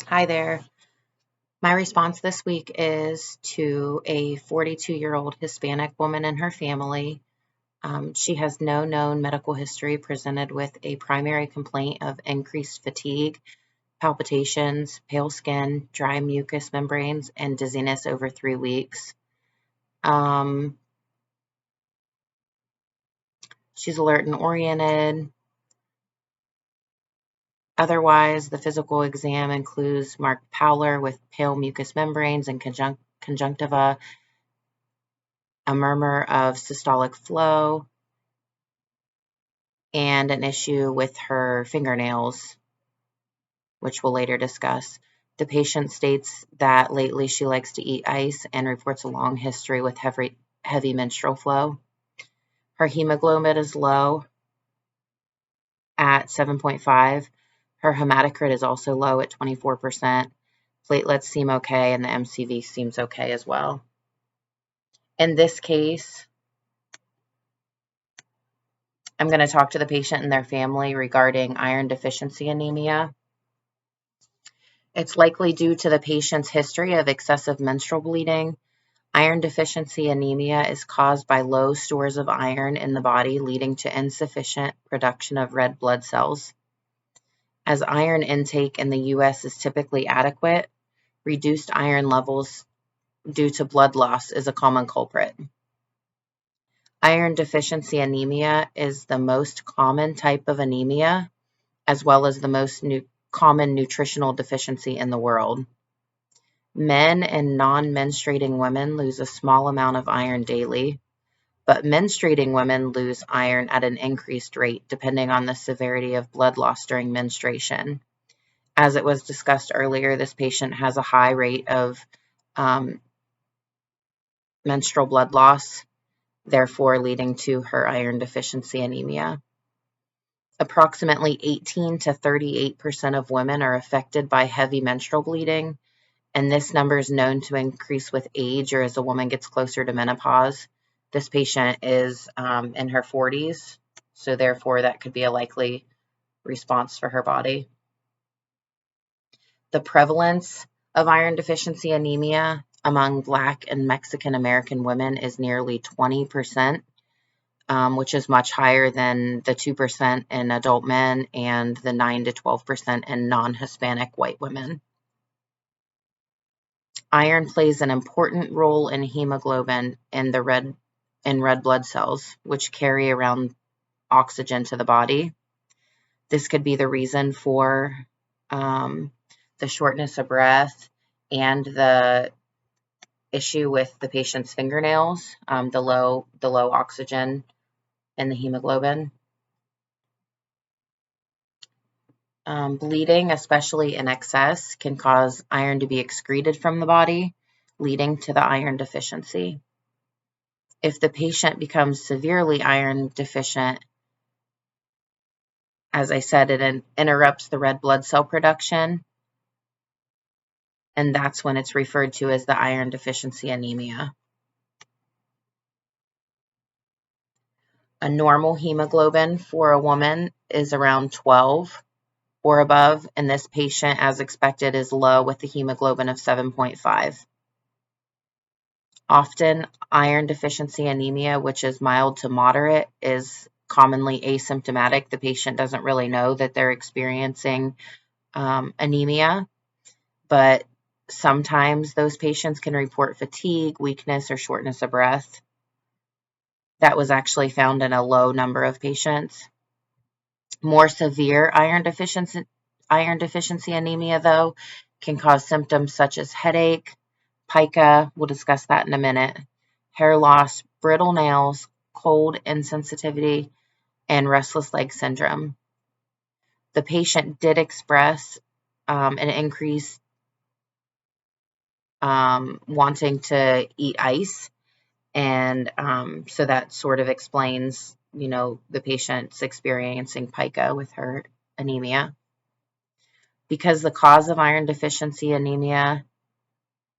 Hi there. My response this week is to a 42-year-old Hispanic woman and her family. She has no known medical history, presented with a primary complaint of increased fatigue, palpitations, pale skin, dry mucous membranes, and dizziness over 3 weeks. She's alert and oriented. Otherwise, the physical exam includes marked pallor with pale mucous membranes and conjunctiva, a murmur of systolic flow, and an issue with her fingernails, which we'll later discuss. The patient states that lately she likes to eat ice and reports a long history with heavy menstrual flow. Her hemoglobin is low at 7.5. Her hematocrit is also low at 24%. Platelets seem okay, and the MCV seems okay as well. In this case, I'm going to talk to the patient and their family regarding iron deficiency anemia. It's likely due to the patient's history of excessive menstrual bleeding. Iron deficiency anemia is caused by low stores of iron in the body, leading to insufficient production of red blood cells. As iron intake in the U.S. is typically adequate, reduced iron levels due to blood loss is a common culprit. Iron deficiency anemia is the most common type of anemia, as well as the most common nutritional deficiency in the world. Men and non-menstruating women lose a small amount of iron daily, but menstruating women lose iron at an increased rate depending on the severity of blood loss during menstruation. As it was discussed earlier, this patient has a high rate of menstrual blood loss, therefore leading to her iron deficiency anemia. Approximately 18 to 38% of women are affected by heavy menstrual bleeding, and this number is known to increase with age or as a woman gets closer to menopause. This patient is in her 40s, so therefore that could be a likely response for her body. The prevalence of iron deficiency anemia among Black and Mexican American women is nearly 20%, which is much higher than the 2% in adult men and the 9 to 12% in non-Hispanic white women. Iron plays an important role in hemoglobin in red blood cells, which carry around oxygen to the body. This could be the reason for the shortness of breath and the issue with the patient's fingernails, the low oxygen in the hemoglobin. Bleeding, especially in excess, can cause iron to be excreted from the body, leading to the iron deficiency. If the patient becomes severely iron deficient, as I said, it interrupts the red blood cell production, and that's when it's referred to as the iron deficiency anemia. A normal hemoglobin for a woman is around 12 or above, and this patient, as expected, is low with a hemoglobin of 7.5. Often, iron deficiency anemia, which is mild to moderate, is commonly asymptomatic. The patient doesn't really know that they're experiencing anemia, but sometimes those patients can report fatigue, weakness, or shortness of breath. That was actually found in a low number of patients. More severe iron deficiency anemia, though, can cause symptoms such as headache, pica, we'll discuss that in a minute, hair loss, brittle nails, cold insensitivity, and restless leg syndrome. The patient did express an increase wanting to eat ice, and so that sort of explains, the patient's experiencing pica with her anemia. Because the cause of iron deficiency anemia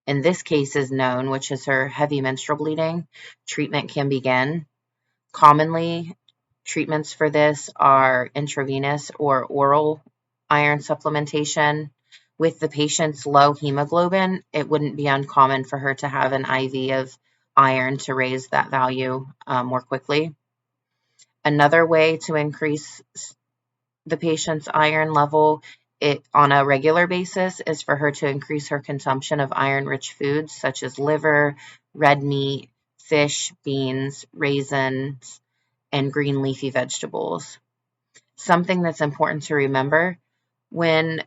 in this case is known, which is her heavy menstrual bleeding, treatment can begin. Commonly, treatments for this are intravenous or oral iron supplementation, With the patient's low hemoglobin, it wouldn't be uncommon for her to have an IV of iron to raise that value more quickly. Another way to increase the patient's iron level on a regular basis is for her to increase her consumption of iron-rich foods such as liver, red meat, fish, beans, raisins, and green leafy vegetables. Something that's important to remember when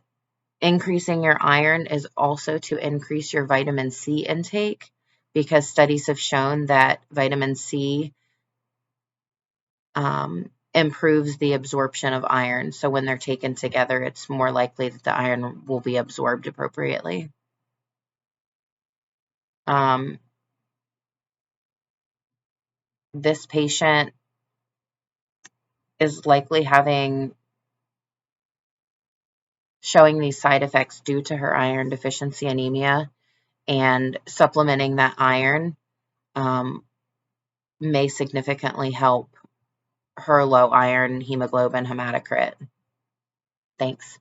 increasing your iron is also to increase your vitamin C intake, because studies have shown that vitamin C improves the absorption of iron. So when they're taken together, it's more likely that the iron will be absorbed appropriately. This patient is likely showing these side effects due to her iron deficiency anemia, and supplementing that iron may significantly help her low iron hemoglobin hematocrit. Thanks.